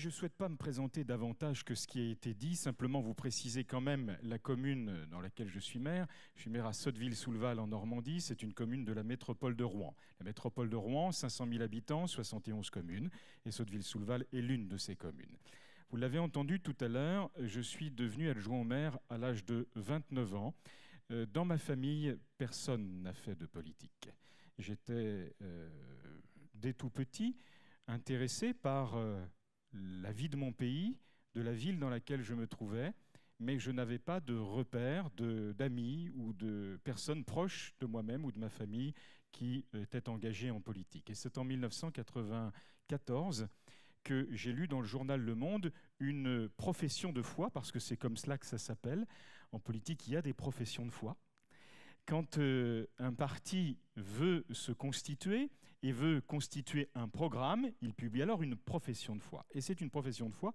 je ne souhaite pas me présenter davantage que ce qui a été dit, simplement vous préciser quand même la commune dans laquelle je suis maire. Je suis maire à Sotteville-sous-le-Val en Normandie, c'est une commune de la métropole de Rouen. La métropole de Rouen, 500 000 habitants, 71 communes, et Sotteville-sous-le-Val est l'une de ces communes. Vous l'avez entendu tout à l'heure, je suis devenu adjoint au maire à l'âge de 29 ans. Dans ma famille, personne n'a fait de politique. J'étais, dès tout petit, intéressé par la vie de mon pays, de la ville dans laquelle je me trouvais, mais je n'avais pas de repères, d'amis ou de personnes proches de moi-même ou de ma famille qui étaient engagées en politique. Et c'est en 1994 que j'ai lu dans le journal Le Monde une profession de foi, parce que c'est comme cela que ça s'appelle. En politique, il y a des professions de foi. Quand un parti veut se constituer et veut constituer un programme, il publie alors une profession de foi. Et c'est une profession de foi,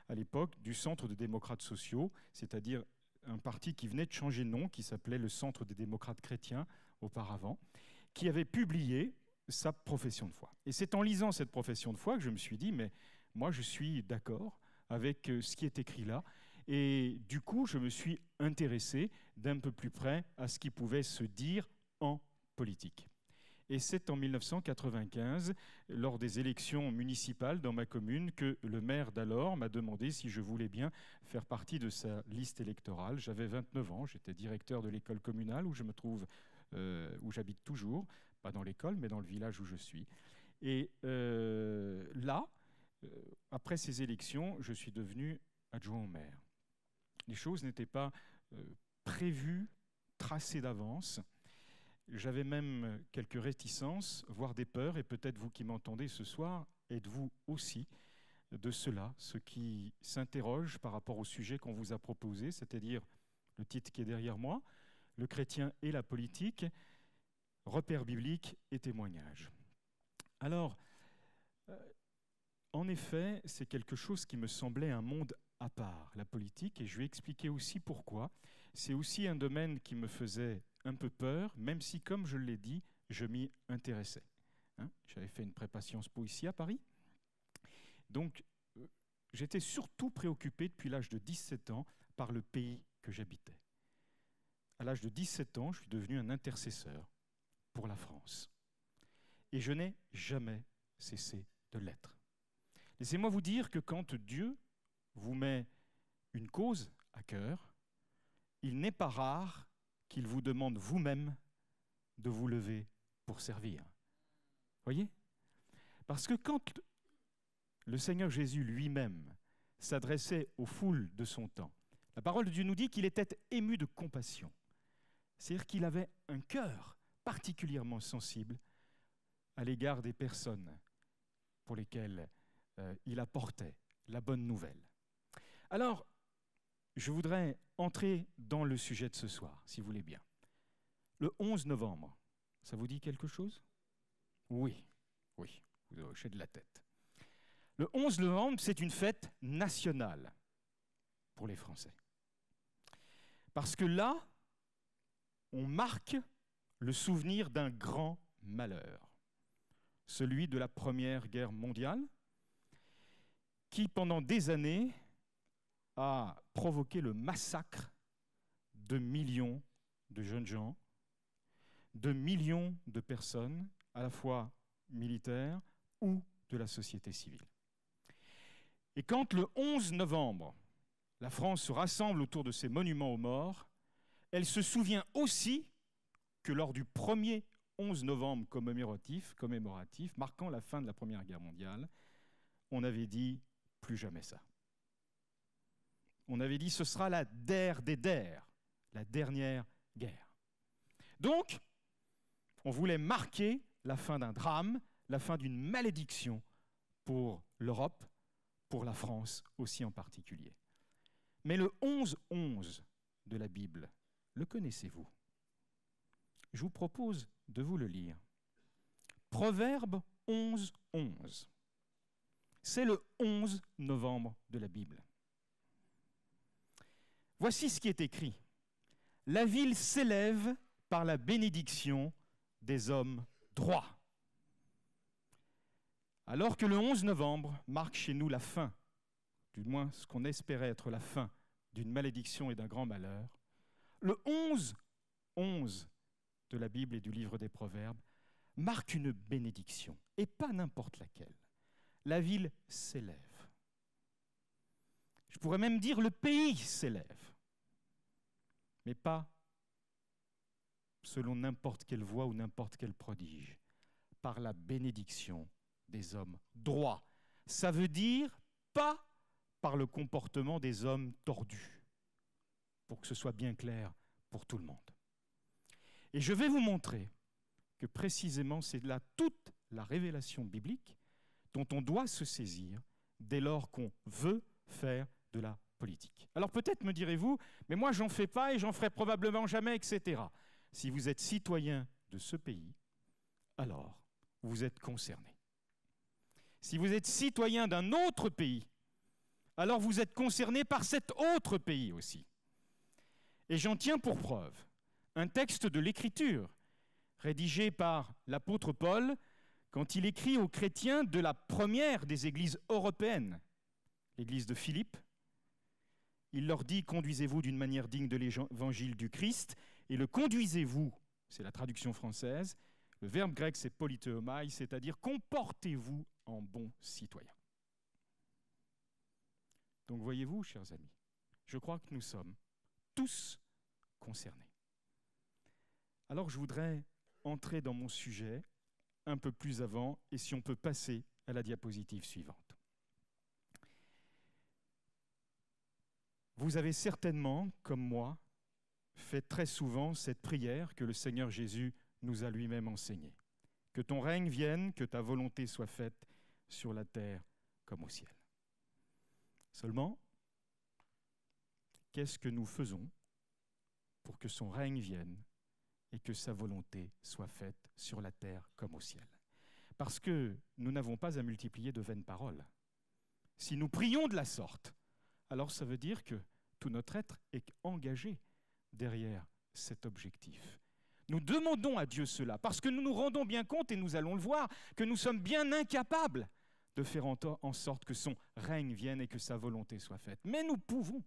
à l'époque, du Centre des démocrates sociaux, c'est-à-dire un parti qui venait de changer de nom, qui s'appelait le Centre des démocrates chrétiens auparavant, qui avait publié sa profession de foi. Et c'est en lisant cette profession de foi que je me suis dit, mais moi je suis d'accord avec ce qui est écrit là. Et du coup, je me suis intéressé d'un peu plus près à ce qui pouvait se dire en politique. Et c'est en 1995, lors des élections municipales dans ma commune, que le maire d'alors m'a demandé si je voulais bien faire partie de sa liste électorale. J'avais 29 ans, j'étais directeur de l'école communale où je me trouve, où j'habite toujours, pas dans l'école, mais dans le village où je suis. Et là, après ces élections, je suis devenu adjoint au maire. Les choses n'étaient pas prévues, tracées d'avance. J'avais même quelques réticences, voire des peurs, et peut-être vous qui m'entendez ce soir, êtes-vous aussi de ceux-là, ceux qui s'interrogent par rapport au sujet qu'on vous a proposé, c'est-à-dire le titre qui est derrière moi, le chrétien et la politique, repères bibliques et témoignages. Alors, en effet, c'est quelque chose qui me semblait un monde à part, la politique, et je vais expliquer aussi pourquoi. C'est aussi un domaine qui me faisait un peu peur, même si, comme je l'ai dit, je m'y intéressais. J'avais fait une prépa Sciences Po ici à Paris. Donc, j'étais surtout préoccupé depuis l'âge de 17 ans par le pays que j'habitais. À l'âge de 17 ans, je suis devenu un intercesseur pour la France. Et je n'ai jamais cessé de l'être. Laissez-moi vous dire que quand Dieu vous met une cause à cœur, il n'est pas rare qu'il vous demande vous-même de vous lever pour servir. Voyez ? Parce que quand le Seigneur Jésus lui-même s'adressait aux foules de son temps, la parole de Dieu nous dit qu'il était ému de compassion. C'est-à-dire qu'il avait un cœur particulièrement sensible à l'égard des personnes pour lesquelles il apportait la bonne nouvelle. Alors, je voudrais entrer dans le sujet de ce soir, si vous voulez bien. Le 11 novembre, ça vous dit quelque chose ? Oui, vous hochez de la tête. Le 11 novembre, c'est une fête nationale pour les Français. Parce que là, on marque le souvenir d'un grand malheur, celui de la Première Guerre mondiale, qui, pendant des années, a provoqué le massacre de millions de jeunes gens, de millions de personnes, à la fois militaires ou de la société civile. Et quand le 11 novembre, la France se rassemble autour de ces monuments aux morts, elle se souvient aussi que lors du premier 11 novembre commémoratif, marquant la fin de la Première Guerre mondiale, on avait dit « plus jamais ça ». On avait dit « ce sera la der des der », la dernière guerre. Donc, on voulait marquer la fin d'un drame, la fin d'une malédiction pour l'Europe, pour la France aussi en particulier. Mais le 11-11 de la Bible, le connaissez-vous ? Je vous propose de vous le lire. Proverbe 11-11. C'est le 11 novembre de la Bible. Voici ce qui est écrit. La ville s'élève par la bénédiction des hommes droits. Alors que le 11 novembre marque chez nous la fin du moins ce qu'on espérait être la fin d'une malédiction et d'un grand malheur, le 11 de la Bible et du livre des Proverbes marque une bénédiction, et pas n'importe laquelle. La ville s'élève. Je pourrais même dire le pays s'élève, mais pas selon n'importe quelle voie ou n'importe quel prodige, par la bénédiction des hommes droits. Ça veut dire pas par le comportement des hommes tordus, pour que ce soit bien clair pour tout le monde. Et je vais vous montrer que précisément c'est là toute la révélation biblique dont on doit se saisir dès lors qu'on veut faire de la politique. Alors peut-être me direz-vous, mais moi j'en fais pas et j'en ferai probablement jamais, etc. Si vous êtes citoyen de ce pays, alors vous êtes concerné. Si vous êtes citoyen d'un autre pays, alors vous êtes concerné par cet autre pays aussi. Et j'en tiens pour preuve un texte de l'Écriture rédigé par l'apôtre Paul quand il écrit aux chrétiens de la première des églises européennes, l'église de Philippe. Il leur dit « Conduisez-vous d'une manière digne de l'évangile du Christ » et le « conduisez-vous », c'est la traduction française, le verbe grec c'est « politeomai », c'est-à-dire « comportez-vous en bon citoyen ». Donc voyez-vous, chers amis, je crois que nous sommes tous concernés. Alors je voudrais entrer dans mon sujet un peu plus avant, et si on peut passer à la diapositive suivante. Vous avez certainement, comme moi, fait très souvent cette prière que le Seigneur Jésus nous a lui-même enseignée. Que ton règne vienne, que ta volonté soit faite sur la terre comme au ciel. Seulement, qu'est-ce que nous faisons pour que son règne vienne et que sa volonté soit faite sur la terre comme au ciel? Parce que nous n'avons pas à multiplier de vaines paroles. Si nous prions de la sorte, alors ça veut dire que tout notre être est engagé derrière cet objectif. Nous demandons à Dieu cela parce que nous nous rendons bien compte, et nous allons le voir, que nous sommes bien incapables de faire en sorte que son règne vienne et que sa volonté soit faite. Mais nous pouvons,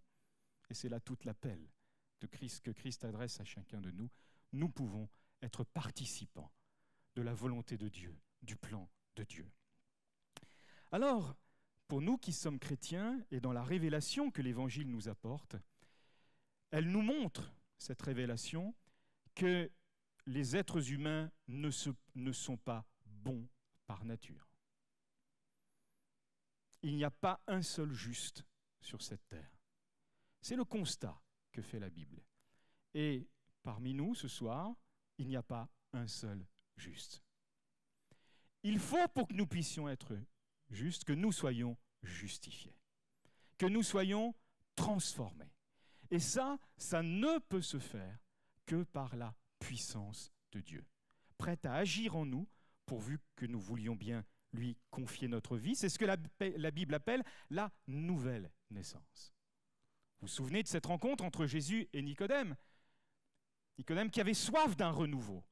et c'est là toute l'appel de Christ que Christ adresse à chacun de nous, nous pouvons être participants de la volonté de Dieu, du plan de Dieu. Alors, pour nous qui sommes chrétiens, et dans la révélation que l'Évangile nous apporte, elle nous montre, cette révélation, que les êtres humains ne sont pas bons par nature. Il n'y a pas un seul juste sur cette terre. C'est le constat que fait la Bible. Et parmi nous, ce soir, il n'y a pas un seul juste. Il faut, pour que nous puissions être justes, que nous soyons justifiés, que nous soyons transformés. Et ça ne peut se faire que par la puissance de Dieu, prête à agir en nous, pourvu que nous voulions bien lui confier notre vie. C'est ce que la Bible appelle la nouvelle naissance. Vous vous souvenez de cette rencontre entre Jésus et Nicodème? Nicodème qui avait soif d'un renouveau.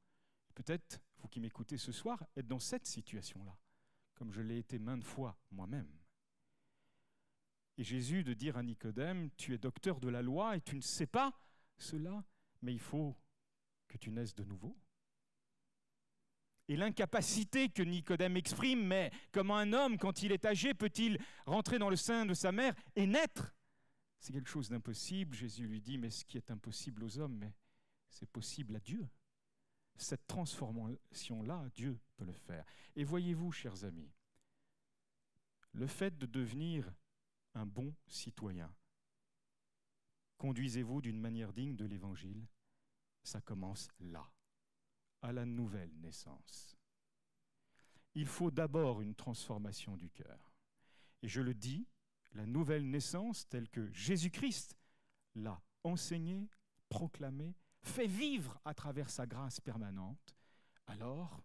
Peut-être, vous qui m'écoutez ce soir, êtes dans cette situation-là, comme je l'ai été maintes fois moi-même. Et Jésus de dire à Nicodème, tu es docteur de la loi et tu ne sais pas cela, mais il faut que tu naisses de nouveau. Et l'incapacité que Nicodème exprime, mais comment un homme, quand il est âgé, peut-il rentrer dans le sein de sa mère et naître? C'est quelque chose d'impossible. Jésus lui dit, mais ce qui est impossible aux hommes, mais c'est possible à Dieu. Cette transformation-là, Dieu peut le faire. Et voyez-vous, chers amis, le fait de devenir un bon citoyen, conduisez-vous d'une manière digne de l'Évangile, ça commence là, à la nouvelle naissance. Il faut d'abord une transformation du cœur. Et je le dis, la nouvelle naissance telle que Jésus-Christ l'a enseignée, proclamée, fait vivre à travers sa grâce permanente, alors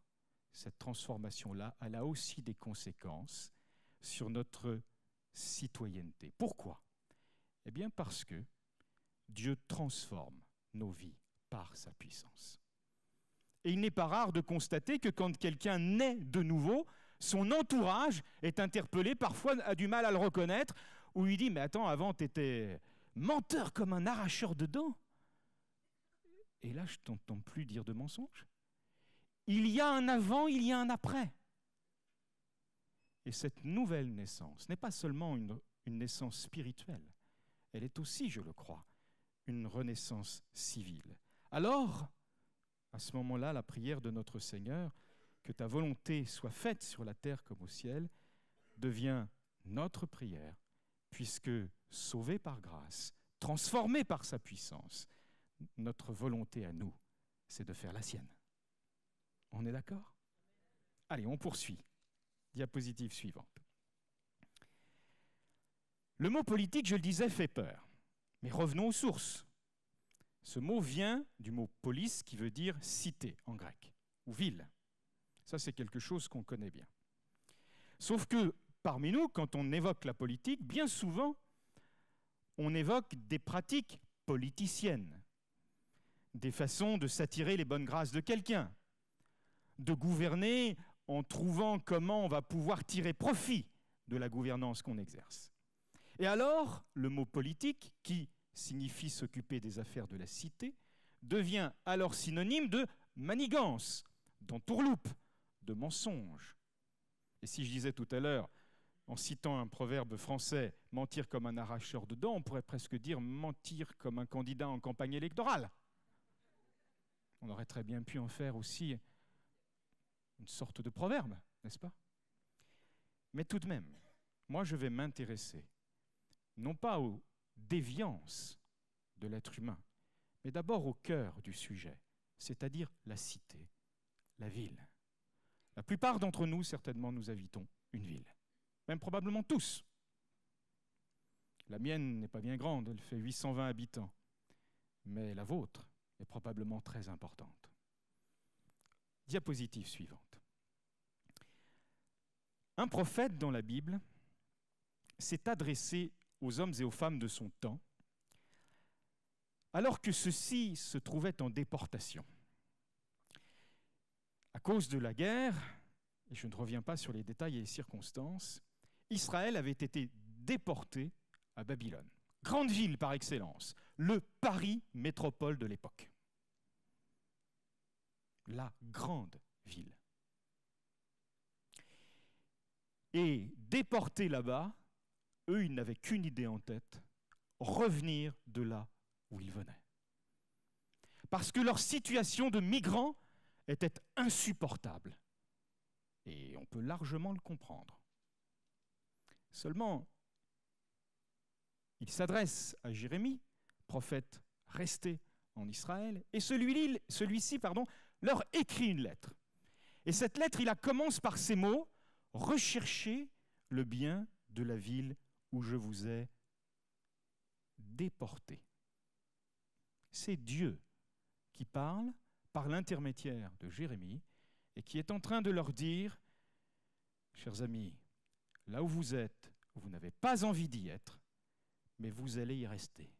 cette transformation-là, elle a aussi des conséquences sur notre citoyenneté. Pourquoi? Eh bien parce que Dieu transforme nos vies par sa puissance. Et il n'est pas rare de constater que quand quelqu'un naît de nouveau, son entourage est interpellé, parfois a du mal à le reconnaître, où il dit « Mais attends, avant, tu étais menteur comme un arracheur de dents. » Et là, je ne t'entends plus dire de mensonge. Il y a un avant, il y a un après. Et cette nouvelle naissance n'est pas seulement une naissance spirituelle, elle est aussi, je le crois, une renaissance civile. Alors, à ce moment-là, la prière de notre Seigneur, que ta volonté soit faite sur la terre comme au ciel, devient notre prière, puisque, sauvés par grâce, transformés par sa puissance, notre volonté à nous, c'est de faire la sienne. On est d'accord? Allez, on poursuit. Diapositive suivante. Le mot politique, je le disais, fait peur. Mais revenons aux sources. Ce mot vient du mot polis, qui veut dire cité en grec, ou ville. Ça, c'est quelque chose qu'on connaît bien. Sauf que parmi nous, quand on évoque la politique, bien souvent, on évoque des pratiques politiciennes, des façons de s'attirer les bonnes grâces de quelqu'un, de gouverner en trouvant comment on va pouvoir tirer profit de la gouvernance qu'on exerce. Et alors, le mot politique, qui signifie s'occuper des affaires de la cité, devient alors synonyme de manigance, d'entourloupe, de mensonge. Et si je disais tout à l'heure, en citant un proverbe français, mentir comme un arracheur de dents, on pourrait presque dire mentir comme un candidat en campagne électorale. On aurait très bien pu en faire aussi une sorte de proverbe, n'est-ce pas? Mais tout de même, moi je vais m'intéresser, non pas aux déviances de l'être humain, mais d'abord au cœur du sujet, c'est-à-dire la cité, la ville. La plupart d'entre nous, certainement, nous habitons une ville. Même probablement tous. La mienne n'est pas bien grande, elle fait 820 habitants. Mais la vôtre est probablement très importante. Diapositive suivante. Un prophète dans la Bible s'est adressé aux hommes et aux femmes de son temps, alors que ceux-ci se trouvaient en déportation. À cause de la guerre, et je ne reviens pas sur les détails et les circonstances, Israël avait été déporté à Babylone. Grande ville par excellence, le Paris métropole de l'époque. La grande ville. Et déportés là-bas, eux, ils n'avaient qu'une idée en tête, revenir de là où ils venaient. Parce que leur situation de migrants était insupportable. Et on peut largement le comprendre. Seulement, il s'adresse à Jérémie, prophète resté en Israël, et celui-ci, leur écrit une lettre. Et cette lettre, il la commence par ces mots, « Recherchez le bien de la ville où je vous ai déporté. » C'est Dieu qui parle par l'intermédiaire de Jérémie et qui est en train de leur dire, chers amis, là où vous êtes, vous n'avez pas envie d'y être, mais vous allez y rester.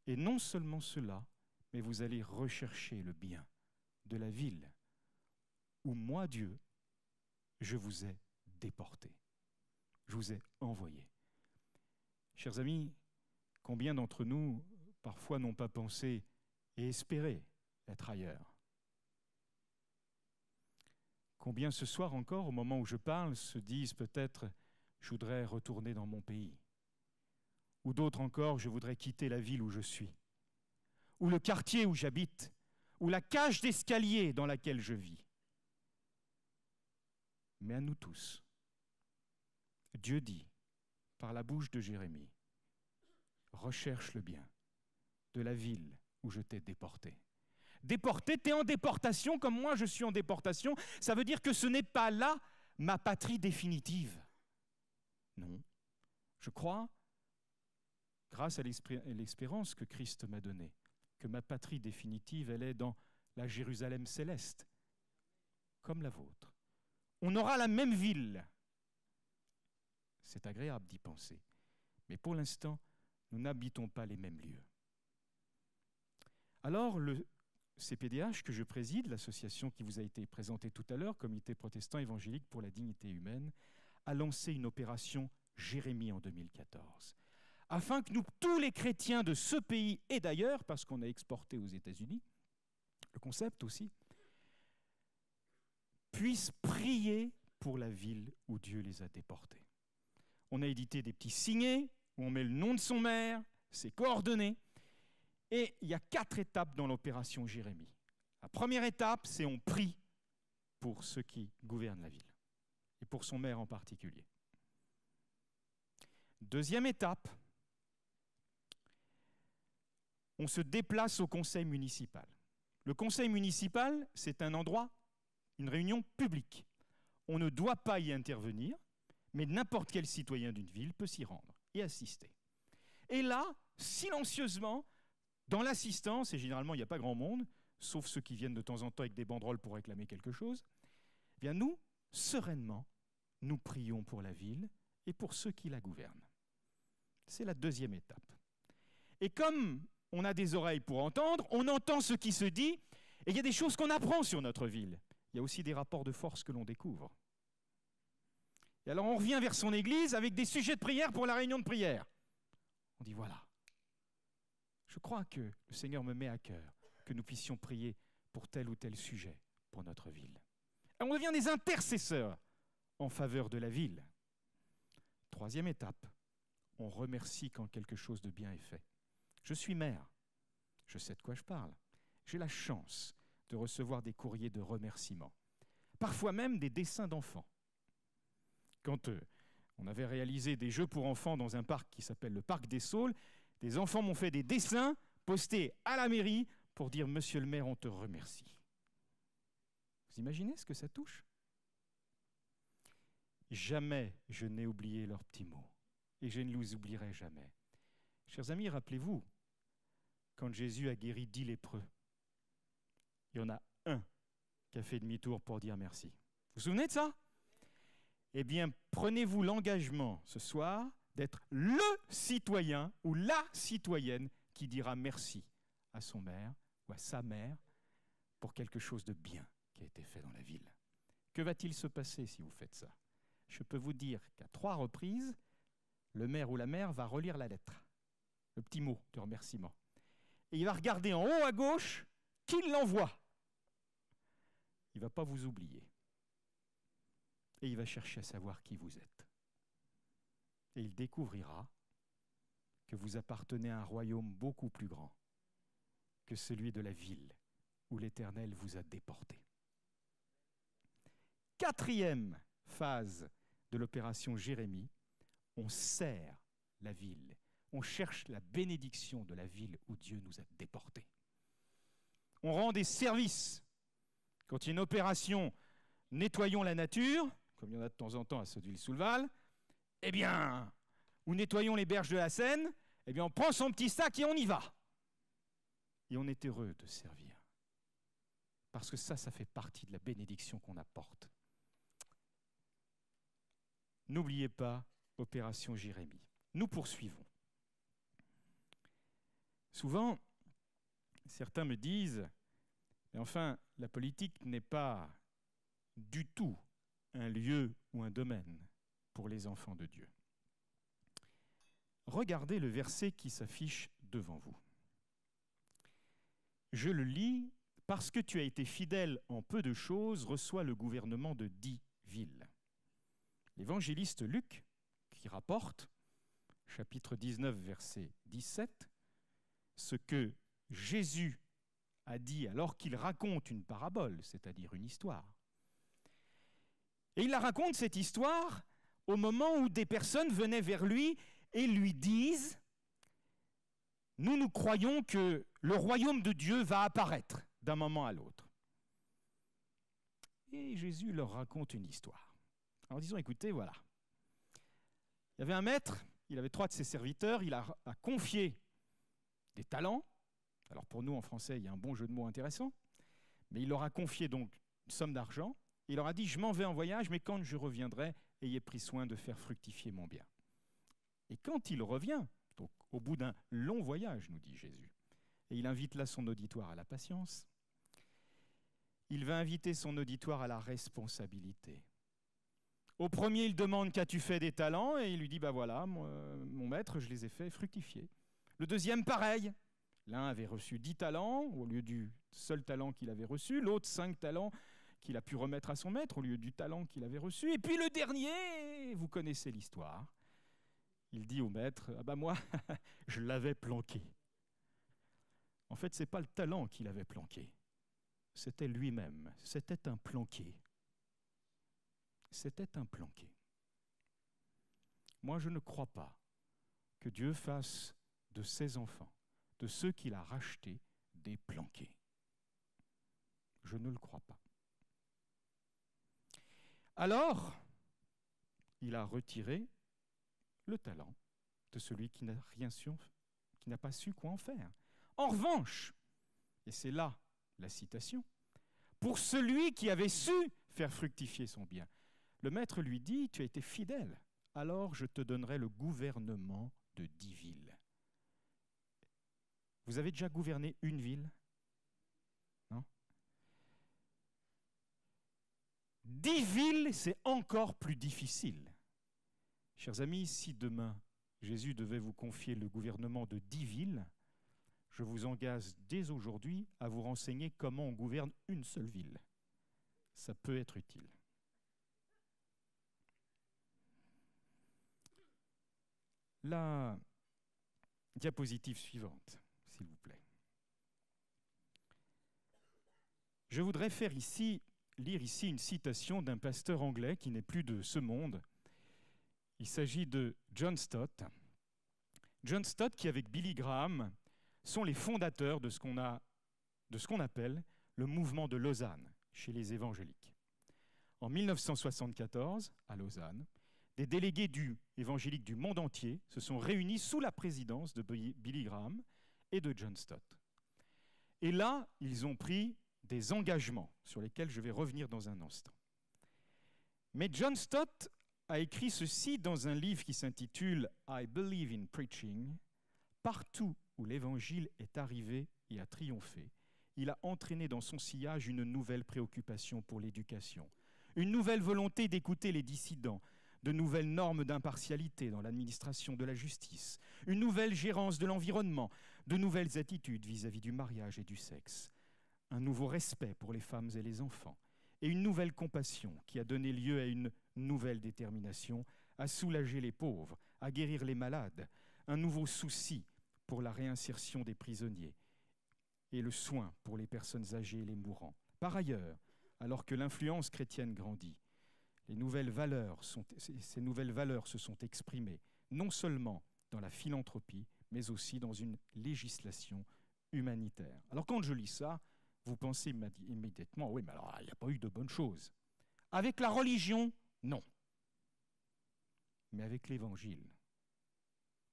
Et non seulement cela, mais vous allez rechercher le bien de la ville où moi, Dieu, je vous ai déporté. Je vous ai envoyé. Chers amis, combien d'entre nous, parfois, n'ont pas pensé et espéré être ailleurs? Combien ce soir encore, au moment où je parle, se disent peut-être « je voudrais retourner dans mon pays » ou d'autres encore « je voudrais quitter la ville où je suis » ou le quartier où j'habite ou la cage d'escalier dans laquelle je vis. Mais à nous tous, Dieu dit, par la bouche de Jérémie, « Recherche le bien de la ville où je t'ai déporté. » Déporté, t'es en déportation comme moi je suis en déportation. Ça veut dire que ce n'est pas là ma patrie définitive. Non. Je crois, grâce à l'espérance que Christ m'a donnée, que ma patrie définitive, elle est dans la Jérusalem céleste, comme la vôtre. On aura la même ville. C'est agréable d'y penser. Mais pour l'instant, nous n'habitons pas les mêmes lieux. Alors, le CPDH que je préside, l'association qui vous a été présentée tout à l'heure, Comité protestant évangélique pour la dignité humaine, a lancé une opération Jérémie en 2014, afin que nous, tous les chrétiens de ce pays et d'ailleurs, parce qu'on a exporté aux États-Unis, le concept aussi, puissent prier pour la ville où Dieu les a déportés. On a édité des petits signets où on met le nom de son maire, ses coordonnées, et il y a 4 étapes dans l'opération Jérémie. La première étape, c'est on prie pour ceux qui gouvernent la ville, et pour son maire en particulier. Deuxième étape, on se déplace au conseil municipal. Le conseil municipal, c'est un endroit, une réunion publique. On ne doit pas y intervenir, mais n'importe quel citoyen d'une ville peut s'y rendre et assister. Et là, silencieusement, dans l'assistance, et généralement il n'y a pas grand monde, sauf ceux qui viennent de temps en temps avec des banderoles pour réclamer quelque chose, eh bien nous, sereinement, nous prions pour la ville et pour ceux qui la gouvernent. C'est la deuxième étape. Et comme on a des oreilles pour entendre, on entend ce qui se dit, et il y a des choses qu'on apprend sur notre ville. Il y a aussi des rapports de force que l'on découvre. Et alors on revient vers son église avec des sujets de prière pour la réunion de prière. On dit voilà, je crois que le Seigneur me met à cœur que nous puissions prier pour tel ou tel sujet pour notre ville. Et on devient des intercesseurs en faveur de la ville. Troisième étape, on remercie quand quelque chose de bien est fait. Je suis maire, je sais de quoi je parle. J'ai la chance de recevoir des courriers de remerciements, parfois même des dessins d'enfants. Quand on avait réalisé des jeux pour enfants dans un parc qui s'appelle le Parc des Saules, des enfants m'ont fait des dessins postés à la mairie pour dire « Monsieur le maire, on te remercie ». Vous imaginez ce que ça touche? Jamais je n'ai oublié leurs petits mots, et je ne les oublierai jamais. Chers amis, rappelez-vous, quand Jésus a guéri 10 lépreux, il y en a un qui a fait demi-tour pour dire merci. Vous vous souvenez de ça? Eh bien, prenez-vous l'engagement ce soir d'être le citoyen ou la citoyenne qui dira merci à son maire ou à sa mère pour quelque chose de bien qui a été fait dans la ville. Que va-t-il se passer si vous faites ça? Je peux vous dire qu'à 3 reprises, le maire ou la mère va relire la lettre, le petit mot de remerciement. Et il va regarder en haut à gauche qui l'envoie. Il ne va pas vous oublier. Et il va chercher à savoir qui vous êtes. Et il découvrira que vous appartenez à un royaume beaucoup plus grand que celui de la ville où l'Éternel vous a déporté. 4e phase de l'opération Jérémie, on sert la ville. On cherche la bénédiction de la ville où Dieu nous a déportés. On rend des services. Quand il y a une opération « Nettoyons la nature », comme il y en a de temps en temps à Sotteville-sous-le-Val, eh bien, ou nettoyons les berges de la Seine, eh bien, on prend son petit sac et on y va. Et on est heureux de servir. Parce que ça fait partie de la bénédiction qu'on apporte. N'oubliez pas Opération Jérémie. Nous poursuivons. Souvent, certains me disent, mais enfin, la politique n'est pas du tout un lieu ou un domaine pour les enfants de Dieu. Regardez le verset qui s'affiche devant vous. Je le lis, « Parce que tu as été fidèle en peu de choses, reçois le gouvernement de 10 villes. » L'évangéliste Luc, qui rapporte, chapitre 19, verset 17, ce que Jésus a dit alors qu'il raconte une parabole, c'est-à-dire une histoire. Et il la raconte, cette histoire, au moment où des personnes venaient vers lui et lui disent « Nous croyons que le royaume de Dieu va apparaître d'un moment à l'autre. » Et Jésus leur raconte une histoire. En disant « Écoutez, voilà. Il y avait un maître, il avait 3 de ses serviteurs, il a confié des talents. Alors pour nous, en français, il y a un bon jeu de mots intéressant. Mais il leur a confié donc une somme d'argent. Il leur a dit, je m'en vais en voyage, mais quand je reviendrai, ayez pris soin de faire fructifier mon bien. Et quand il revient, donc au bout d'un long voyage, nous dit Jésus, et il invite là son auditoire à la patience, il va inviter son auditoire à la responsabilité. Au premier, il demande qu'as-tu fait des talents et il lui dit bah voilà, mon maître, je les ai fait fructifier. Le deuxième, pareil. L'un avait reçu 10 talents au lieu du seul talent qu'il avait reçu, l'autre 5 talents qu'il a pu remettre à son maître au lieu du talent qu'il avait reçu. Et puis le dernier, vous connaissez l'histoire. Il dit au maître ah bah moi, je l'avais planqué. En fait, ce n'est pas le talent qu'il avait planqué, c'était lui-même, c'était un planqué. C'était un planqué. Moi, je ne crois pas que Dieu fasse de ses enfants, de ceux qu'il a rachetés, des planqués. Je ne le crois pas. Alors, il a retiré le talent de celui qui n'a rien su, qui n'a pas su quoi en faire. En revanche, et c'est là la citation, pour celui qui avait su faire fructifier son bien, le maître lui dit, tu as été fidèle, alors je te donnerai le gouvernement de 10 villes. Vous avez déjà gouverné une ville? Non? 10 villes, c'est encore plus difficile. Chers amis, si demain Jésus devait vous confier le gouvernement de 10 villes, je vous engage dès aujourd'hui à vous renseigner comment on gouverne une seule ville. Ça peut être utile. La diapositive suivante, s'il vous plaît. Je voudrais lire ici une citation d'un pasteur anglais qui n'est plus de ce monde. Il s'agit de John Stott. John Stott qui, avec Billy Graham, sont les fondateurs de ce qu'on appelle le mouvement de Lausanne chez les évangéliques. En 1974, à Lausanne, des délégués évangéliques du monde entier se sont réunis sous la présidence de Billy Graham et de John Stott. Et là, ils ont pris des engagements sur lesquels je vais revenir dans un instant. Mais John Stott a écrit ceci dans un livre qui s'intitule « I Believe in Preaching ». Partout où l'Évangile est arrivé et a triomphé, il a entraîné dans son sillage une nouvelle préoccupation pour l'éducation, une nouvelle volonté d'écouter les dissidents, de nouvelles normes d'impartialité dans l'administration de la justice, une nouvelle gérance de l'environnement, de nouvelles attitudes vis-à-vis du mariage et du sexe, un nouveau respect pour les femmes et les enfants, et une nouvelle compassion qui a donné lieu à une nouvelle détermination à soulager les pauvres, à guérir les malades, un nouveau souci pour la réinsertion des prisonniers et le soin pour les personnes âgées et les mourants. Par ailleurs, alors que l'influence chrétienne grandit, ces nouvelles valeurs se sont exprimées, non seulement dans la philanthropie, mais aussi dans une législation humanitaire. Alors quand je lis ça, vous pensez immédiatement, oui, mais alors il n'y a pas eu de bonnes choses. Avec la religion, non. Mais avec l'Évangile,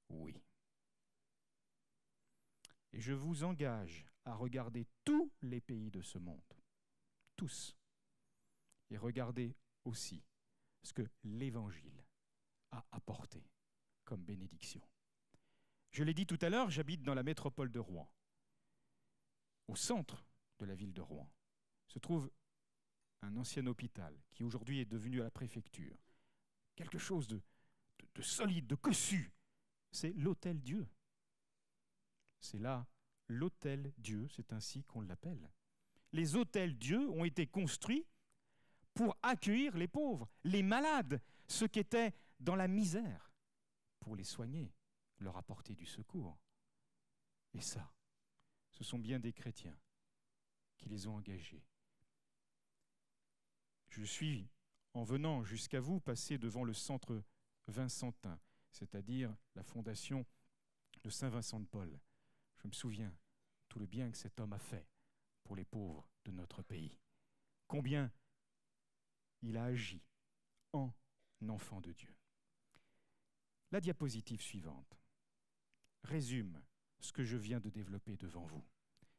oui. Et je vous engage à regarder tous les pays de ce monde, tous, et regardez aussi ce que l'Évangile a apporté comme bénédiction. Je l'ai dit tout à l'heure, j'habite dans la métropole de Rouen. Au centre de la ville de Rouen se trouve un ancien hôpital qui aujourd'hui est devenu à la préfecture. Quelque chose de solide, de cossu. C'est l'Hôtel Dieu. C'est là l'Hôtel Dieu, c'est ainsi qu'on l'appelle. Les hôtels Dieu ont été construits pour accueillir les pauvres, les malades, ceux qui étaient dans la misère, pour les soigner, leur apporter du secours. Et ça, ce sont bien des chrétiens qui les ont engagés. Je suis, en venant jusqu'à vous, passé devant le centre Vincentin, c'est-à-dire la fondation de Saint-Vincent de Paul. Je me souviens tout le bien que cet homme a fait pour les pauvres de notre pays. Combien il a agi en enfant de Dieu. La diapositive suivante résume ce que je viens de développer devant vous.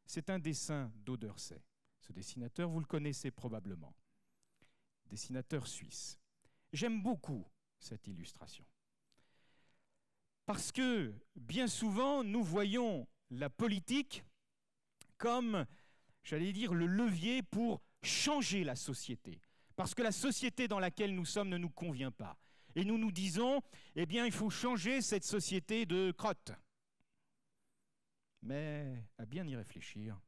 C'est un dessin d'Odersey. Ce dessinateur, vous le connaissez probablement. Dessinateur suisse. J'aime beaucoup cette illustration. Parce que bien souvent, nous voyons la politique comme, j'allais dire, le levier pour changer la société. Parce que la société dans laquelle nous sommes ne nous convient pas. Et nous nous disons, eh bien, il faut changer cette société de crotte. Mais à bien y réfléchir,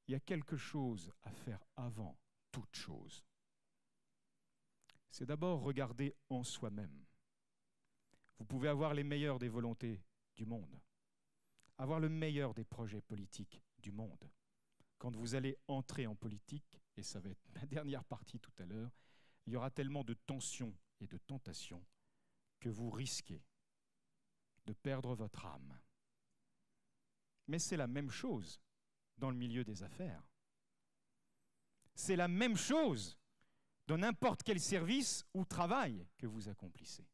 il y a quelque chose à faire avant toute chose. C'est d'abord regarder en soi-même. Vous pouvez avoir les meilleures des volontés du monde, avoir le meilleur des projets politiques du monde. Quand vous allez entrer en politique, et ça va être ma dernière partie tout à l'heure, il y aura tellement de tensions et de tentations que vous risquez de perdre votre âme. Mais c'est la même chose dans le milieu des affaires. C'est la même chose dans n'importe quel service ou travail que vous accomplissez.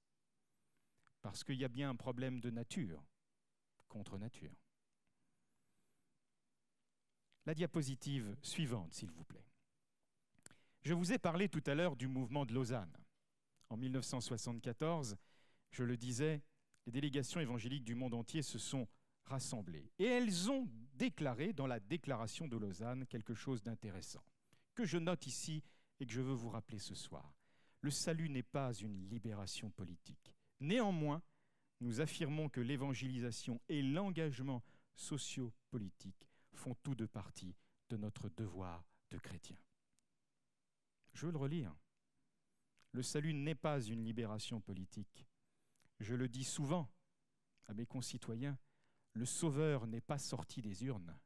Parce qu'il y a bien un problème de nature contre nature. La diapositive suivante, s'il vous plaît. Je vous ai parlé tout à l'heure du mouvement de Lausanne. En 1974, je le disais, les délégations évangéliques du monde entier se sont rassemblées. Et elles ont déclaré dans la déclaration de Lausanne quelque chose d'intéressant, que je note ici et que je veux vous rappeler ce soir. Le salut n'est pas une libération politique. Néanmoins, nous affirmons que l'évangélisation et l'engagement socio-politique font tous deux partie de notre devoir de chrétien. Je veux le relire. Le salut n'est pas une libération politique. Je le dis souvent à mes concitoyens, le Sauveur n'est pas sorti des urnes,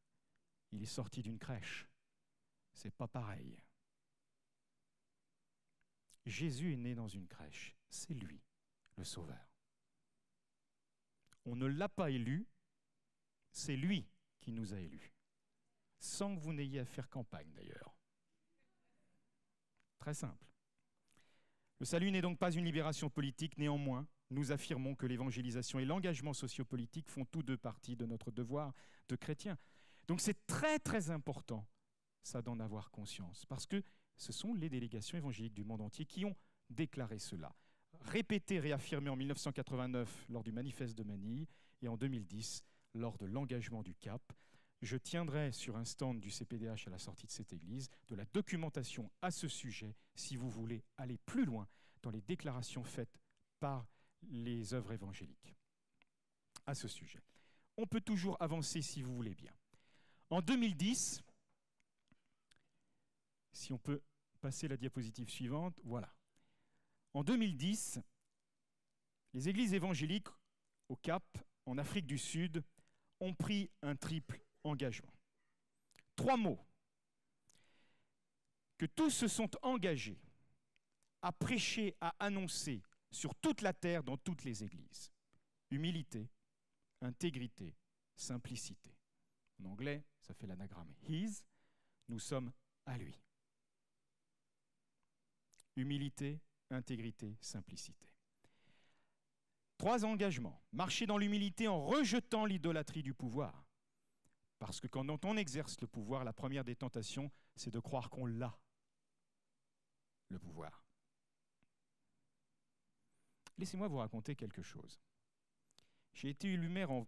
il est sorti d'une crèche. C'est pas pareil. Jésus est né dans une crèche, c'est lui, le Sauveur. On ne l'a pas élu, c'est lui qui nous a élus. Sans que vous n'ayez à faire campagne d'ailleurs. Très simple. Le salut n'est donc pas une libération politique, néanmoins, nous affirmons que l'évangélisation et l'engagement sociopolitique font tous deux partie de notre devoir de chrétien. Donc c'est très très important, ça, d'en avoir conscience, parce que ce sont les délégations évangéliques du monde entier qui ont déclaré cela. Répété, réaffirmé en 1989 lors du manifeste de Manille et en 2010 lors de l'engagement du Cap. Je tiendrai sur un stand du CPDH à la sortie de cette église de la documentation à ce sujet si vous voulez aller plus loin dans les déclarations faites par les œuvres évangéliques à ce sujet. On peut toujours avancer si vous voulez bien. En 2010, si on peut passer la diapositive suivante, voilà. En 2010, les églises évangéliques au Cap, en Afrique du Sud, ont pris un triple engagement. 3 mots. Que tous se sont engagés à prêcher, à annoncer sur toute la terre, dans toutes les églises. Humilité, intégrité, simplicité. En anglais, ça fait l'anagramme His, nous sommes à lui. Humilité, intégrité, simplicité. 3 engagements. Marcher dans l'humilité en rejetant l'idolâtrie du pouvoir. Parce que quand on exerce le pouvoir, la première des tentations, c'est de croire qu'on l'a, le pouvoir. Laissez-moi vous raconter quelque chose. J'ai été élu maire en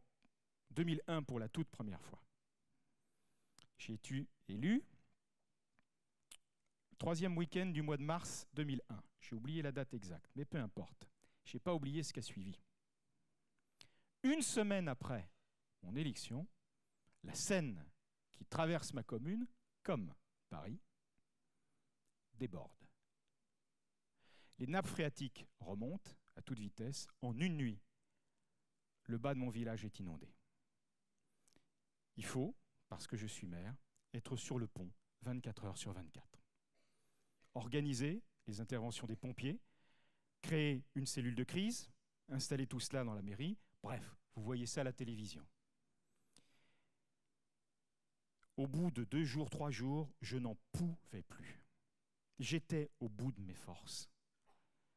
2001 pour la toute première fois. J'ai été élu le 3e week-end du mois de mars 2001. J'ai oublié la date exacte, mais peu importe. Je n'ai pas oublié ce qui a suivi. Une semaine après mon élection, la Seine qui traverse ma commune, comme Paris, déborde. Les nappes phréatiques remontent à toute vitesse. En une nuit, le bas de mon village est inondé. Il faut, parce que je suis maire, être sur le pont 24 heures sur 24. Organiser les interventions des pompiers, créer une cellule de crise, installer tout cela dans la mairie. Bref, vous voyez ça à la télévision. Au bout de 2 jours, 3 jours, je n'en pouvais plus. J'étais au bout de mes forces.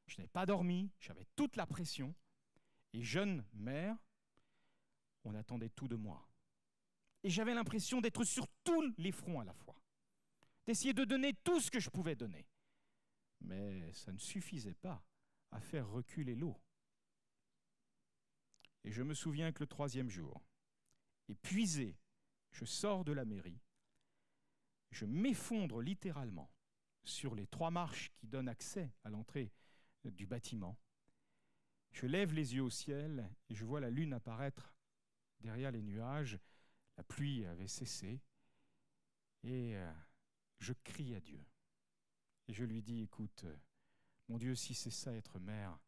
Je n'avais pas dormi, j'avais toute la pression. Et jeune maire, on attendait tout de moi. Et j'avais l'impression d'être sur tous les fronts à la fois. D'essayer de donner tout ce que je pouvais donner. Mais ça ne suffisait pas à faire reculer l'eau. Et je me souviens que le 3e jour, épuisé, je sors de la mairie, je m'effondre littéralement sur les 3 marches qui donnent accès à l'entrée du bâtiment. Je lève les yeux au ciel et je vois la lune apparaître derrière les nuages. La pluie avait cessé et je crie à Dieu. Et je lui dis, écoute, mon Dieu, si c'est ça être mère,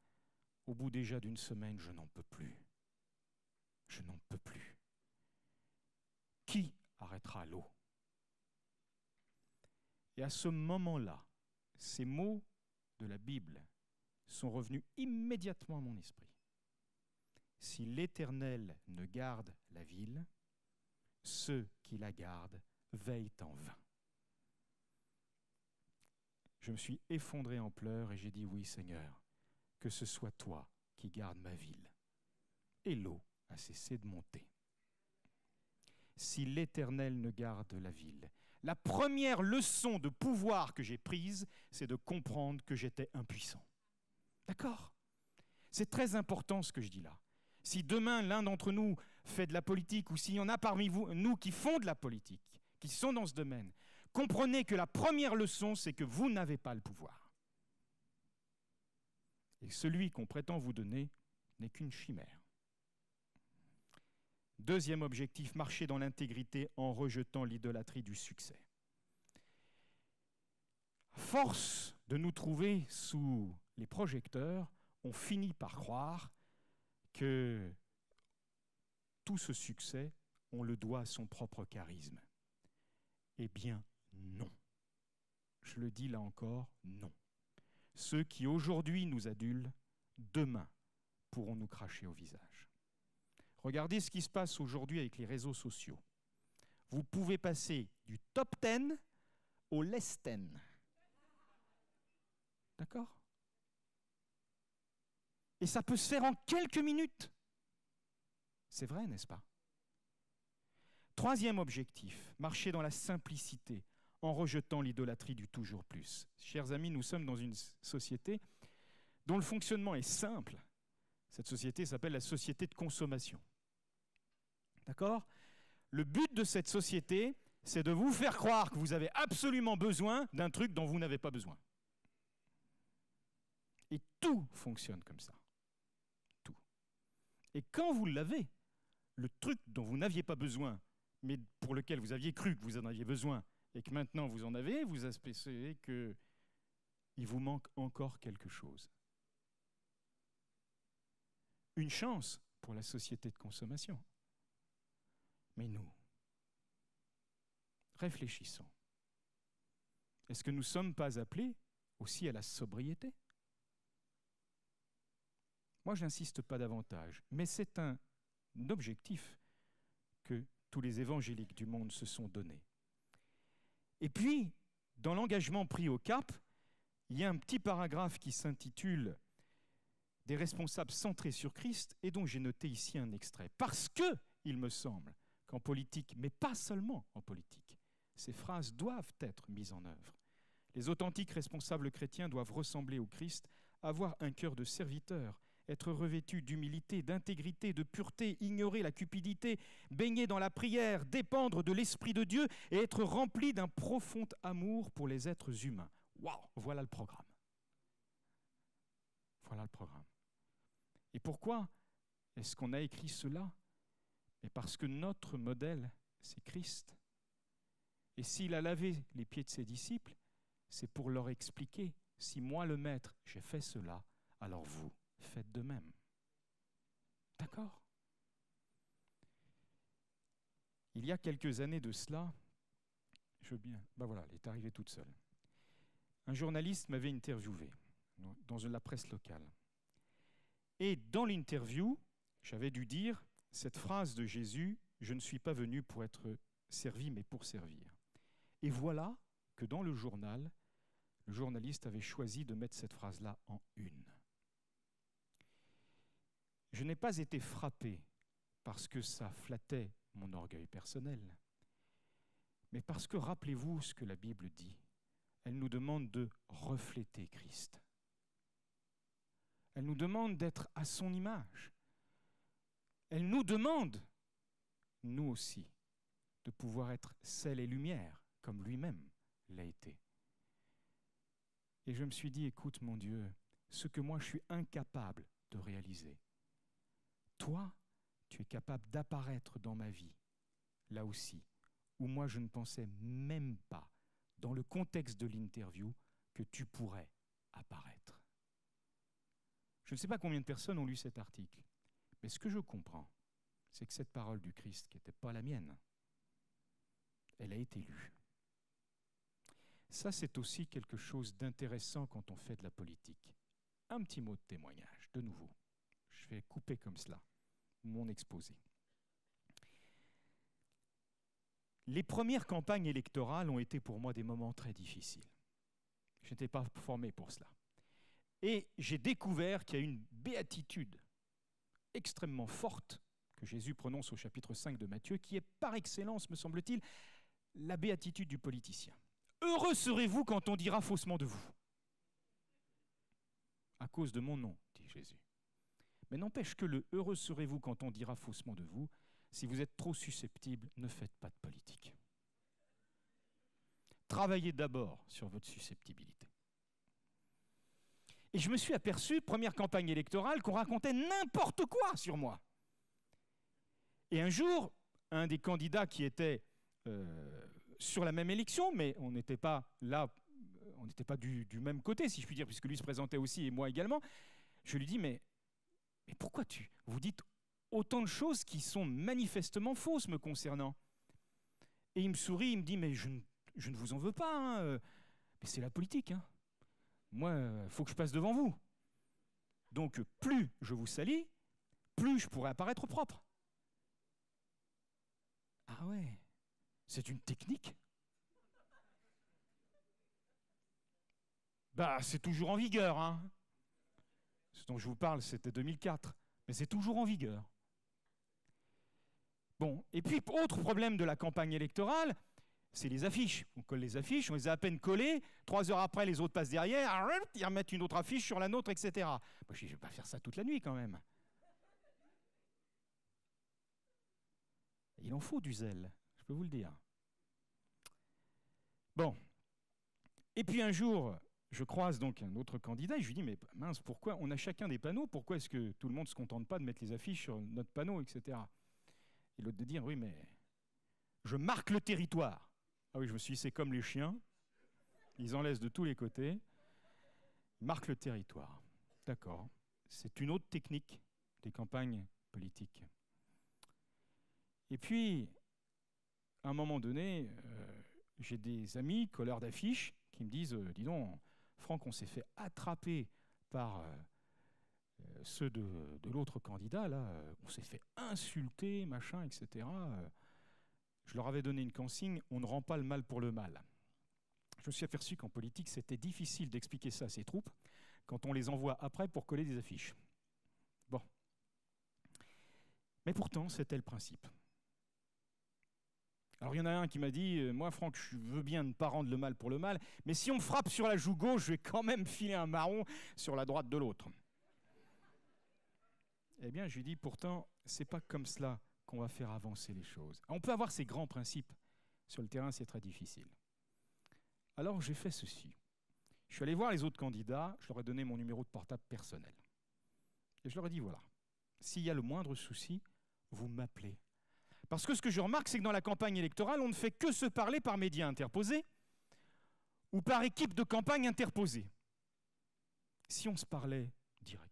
au bout déjà d'une semaine, je n'en peux plus. Je n'en peux plus. Qui arrêtera l'eau? Et à ce moment-là, ces mots de la Bible sont revenus immédiatement à mon esprit. Si l'Éternel ne garde la ville, ceux qui la gardent veillent en vain. Je me suis effondré en pleurs et j'ai dit, oui Seigneur, que ce soit toi qui gardes ma ville. Et l'eau a cessé de monter. Si l'Éternel ne garde la ville, la première leçon de pouvoir que j'ai prise, c'est de comprendre que j'étais impuissant. D'accord? C'est très important ce que je dis là. Si demain l'un d'entre nous fait de la politique, ou s'il y en a parmi vous, nous qui font de la politique, qui sont dans ce domaine, comprenez que la première leçon, c'est que vous n'avez pas le pouvoir. Et celui qu'on prétend vous donner n'est qu'une chimère. Deuxième objectif, marcher dans l'intégrité en rejetant l'idolâtrie du succès. Force de nous trouver sous les projecteurs, on finit par croire que tout ce succès, on le doit à son propre charisme. Eh bien, non. Je le dis là encore, non. Ceux qui aujourd'hui nous adulent, demain pourront nous cracher au visage. Regardez ce qui se passe aujourd'hui avec les réseaux sociaux. Vous pouvez passer du top 10 au less 10. D'accord? Et ça peut se faire en quelques minutes. C'est vrai, n'est-ce pas? Troisième objectif, marcher dans la simplicité, en rejetant l'idolâtrie du toujours plus. Chers amis, nous sommes dans une société dont le fonctionnement est simple. Cette société s'appelle la société de consommation. D'accord? Le but de cette société, c'est de vous faire croire que vous avez absolument besoin d'un truc dont vous n'avez pas besoin. Et tout fonctionne comme ça. Tout. Et quand vous l'avez, le truc dont vous n'aviez pas besoin, mais pour lequel vous aviez cru que vous en aviez besoin, et que maintenant vous en avez, vous apercevez qu'il vous manque encore quelque chose. Une chance pour la société de consommation. Mais nous, réfléchissons. Est-ce que nous ne sommes pas appelés aussi à la sobriété? Moi, je n'insiste pas davantage, mais c'est un objectif que tous les évangéliques du monde se sont donnés. Et puis, dans l'engagement pris au Cap, il y a un petit paragraphe qui s'intitule « Des responsables centrés sur Christ » et dont j'ai noté ici un extrait. Parce que, il me semble, qu'en politique, mais pas seulement en politique, ces phrases doivent être mises en œuvre. Les authentiques responsables chrétiens doivent ressembler au Christ, avoir un cœur de serviteur, être revêtus d'humilité, d'intégrité, de pureté, ignorer la cupidité, baigner dans la prière, dépendre de l'Esprit de Dieu et être remplis d'un profond amour pour les êtres humains. Waouh, voilà le programme. Voilà le programme. Et pourquoi est-ce qu'on a écrit cela? Mais parce que notre modèle, c'est Christ. Et s'il a lavé les pieds de ses disciples, c'est pour leur expliquer, si moi le Maître, j'ai fait cela, alors vous, faites de même. D'accord? Il y a quelques années de cela, elle est arrivée toute seule. Un journaliste m'avait interviewé dans la presse locale. Et dans l'interview, j'avais dû dire cette phrase de Jésus, « Je ne suis pas venu pour être servi, mais pour servir ». Et voilà que dans le journal, le journaliste avait choisi de mettre cette phrase-là en une. Je n'ai pas été frappé parce que ça flattait mon orgueil personnel, mais parce que, rappelez-vous ce que la Bible dit, elle nous demande de refléter Christ. Elle nous demande d'être à son image. Elle nous demande, nous aussi, de pouvoir être sel et lumière, comme lui-même l'a été. Et je me suis dit, écoute mon Dieu, ce que moi je suis incapable de réaliser, toi, tu es capable d'apparaître dans ma vie, là aussi, où moi je ne pensais même pas, dans le contexte de l'interview, que tu pourrais apparaître. Je ne sais pas combien de personnes ont lu cet article, mais ce que je comprends, c'est que cette parole du Christ, qui n'était pas la mienne, elle a été lue. Ça, c'est aussi quelque chose d'intéressant quand on fait de la politique. Un petit mot de témoignage, de nouveau. Je vais couper comme cela mon exposé. Les premières campagnes électorales ont été pour moi des moments très difficiles. Je n'étais pas formé pour cela. Et j'ai découvert qu'il y a une béatitude extrêmement forte que Jésus prononce au chapitre 5 de Matthieu, qui est par excellence, me semble-t-il, la béatitude du politicien. Heureux serez-vous quand on dira faussement de vous. À cause de mon nom, dit Jésus. Mais n'empêche que le heureux serez-vous quand on dira faussement de vous, si vous êtes trop susceptible, ne faites pas de politique. Travaillez d'abord sur votre susceptibilité. Et je me suis aperçu, première campagne électorale, qu'on racontait n'importe quoi sur moi. Et un jour, un des candidats qui était sur la même élection, mais on n'était pas là, on n'était pas du même côté, si je puis dire, puisque lui se présentait aussi et moi également, je lui dis, mais pourquoi vous dites autant de choses qui sont manifestement fausses me concernant? Et il me sourit, il me dit, mais je ne vous en veux pas, hein, mais c'est la politique. Hein. Moi, il faut que je passe devant vous. Donc, plus je vous salis, plus je pourrai apparaître propre. Ah ouais, c'est une technique? Bah, c'est toujours en vigueur, hein. Ce dont je vous parle, c'était 2004, mais c'est toujours en vigueur. Bon, et puis, autre problème de la campagne électorale, c'est les affiches. On colle les affiches, on les a à peine collées, 3 heures après, les autres passent derrière, ils remettent une autre affiche sur la nôtre, etc. Moi, je ne vais pas faire ça toute la nuit, quand même. Il en faut du zèle, je peux vous le dire. Bon. Et puis un jour, je croise donc un autre candidat et je lui dis, mais mince, pourquoi on a chacun des panneaux, pourquoi est-ce que tout le monde ne se contente pas de mettre les affiches sur notre panneau, etc. Et l'autre de dire, oui, mais je marque le territoire. Ah oui, je me suis dit, c'est comme les chiens, ils en laissent de tous les côtés, ils marquent le territoire. D'accord, c'est une autre technique des campagnes politiques. Et puis, à un moment donné, j'ai des amis colleurs d'affiches qui me disent, dis donc, Franck, on s'est fait attraper par ceux de l'autre candidat, là, on s'est fait insulter, machin, etc. Je leur avais donné une consigne, on ne rend pas le mal pour le mal. Je me suis aperçu qu'en politique, c'était difficile d'expliquer ça à ses troupes quand on les envoie après pour coller des affiches. Bon. Mais pourtant, c'était le principe. Alors il y en a un qui m'a dit, moi Franck, je veux bien ne pas rendre le mal pour le mal, mais si on me frappe sur la joue gauche, je vais quand même filer un marron sur la droite de l'autre. Eh bien, je lui dis, pourtant, c'est pas comme cela qu'on va faire avancer les choses. On peut avoir ces grands principes. Sur le terrain, c'est très difficile. Alors, j'ai fait ceci. Je suis allé voir les autres candidats, je leur ai donné mon numéro de portable personnel. Et je leur ai dit, voilà, s'il y a le moindre souci, vous m'appelez. Parce que ce que je remarque, c'est que dans la campagne électorale, on ne fait que se parler par médias interposés ou par équipe de campagne interposée. Si on se parlait direct.